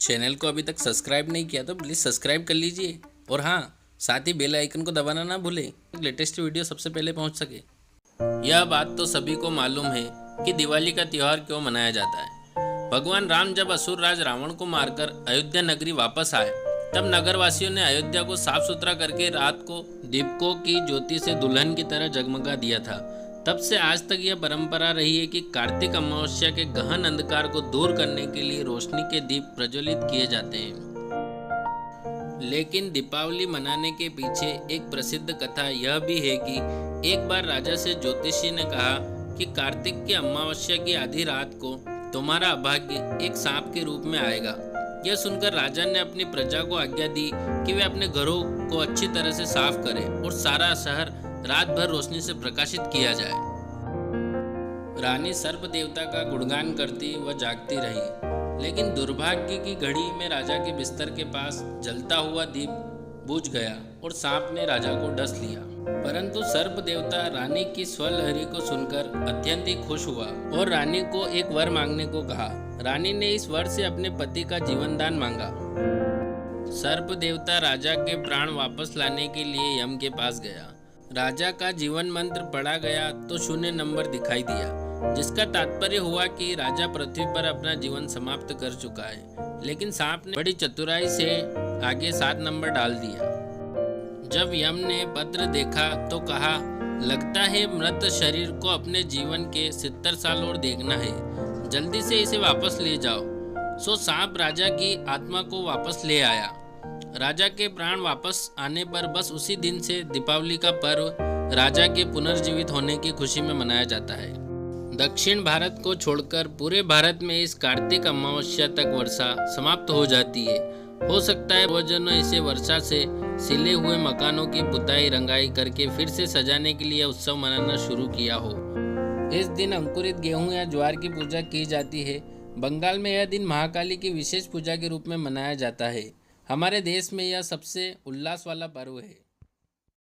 Channel को अभी तक सब्सक्राइब नहीं किया तो प्लीज़ सब्सक्राइब कर लीजिए और हाँ, साथ ही बेल आइकन को दबाना ना भूलें, लेटेस्ट वीडियो सबसे पहले पहुंच सके। यह बात तो सभी को मालूम है कि दिवाली का त्यौहार क्यों मनाया जाता है। भगवान राम जब असुर राज रावण को मारकर अयोध्या नगरी वापस आए, तब नगरवासियों ने अयोध्या को साफ सुथरा करके रात को दीपकों की ज्योति से दुल्हन की तरह जगमगा दिया था। तब से आज तक यह परंपरा रही है कि कार्तिक अमावस्या के गहन अंधकार को दूर करने के लिए रोशनी के दीप प्रज्वलित किए जाते हैं। लेकिन दीपावली मनाने के पीछे एक प्रसिद्ध कथा यह भी है कि एक बार राजा से ज्योतिषी ने कहा कि कार्तिक की अमावस्या की आधी रात को तुम्हारा अभाग्य एक सांप के रूप में आएगा। यह सुनकर राजा ने अपनी प्रजा को आज्ञा दी कि वे अपने घरों को अच्छी तरह से साफ करें और सारा शहर रात भर रोशनी से प्रकाशित किया जाए। रानी सर्प देवता का गुणगान करती व जागती रही, लेकिन दुर्भाग्य की घड़ी में राजा के बिस्तर के पास जलता हुआ दीप बुझ गया और सांप ने राजा को डस लिया। परंतु सर्प देवता रानी की स्वलहरी को सुनकर अत्यंत ही खुश हुआ और रानी को एक वर मांगने को कहा। रानी ने इस वर से अपने पति का जीवन दान मांगा। सर्प देवता राजा के प्राण वापस लाने के लिए यम के पास गया। राजा का जीवन मंत्र पढ़ा गया तो 0 नंबर दिखाई दिया, जिसका तात्पर्य हुआ कि राजा पृथ्वी पर अपना जीवन समाप्त कर चुका है। लेकिन सांप ने बड़ी चतुराई से आगे 7 नंबर डाल दिया। जब यम ने पत्र देखा तो कहा, लगता है मृत शरीर को अपने जीवन के 70 साल और देखना है, जल्दी से इसे वापस ले जाओ। सो सांप राजा की आत्मा को वापस ले आया। राजा के प्राण वापस आने पर बस उसी दिन से दीपावली का पर्व राजा के पुनर्जीवित होने की खुशी में मनाया जाता है। दक्षिण भारत को छोड़कर पूरे भारत में इस कार्तिक अमावस्या तक वर्षा समाप्त हो जाती है। हो सकता है पूर्वजों इसे वर्षा से सिले हुए मकानों की पुताई रंगाई करके फिर से सजाने के लिए उत्सव मनाना शुरू किया हो। इस दिन अंकुरित गेहूं या ज्वार की पूजा की जाती है। बंगाल में यह दिन महाकाली की विशेष पूजा के रूप में मनाया जाता है। हमारे देश में यह सबसे उल्लास वाला पर्व है।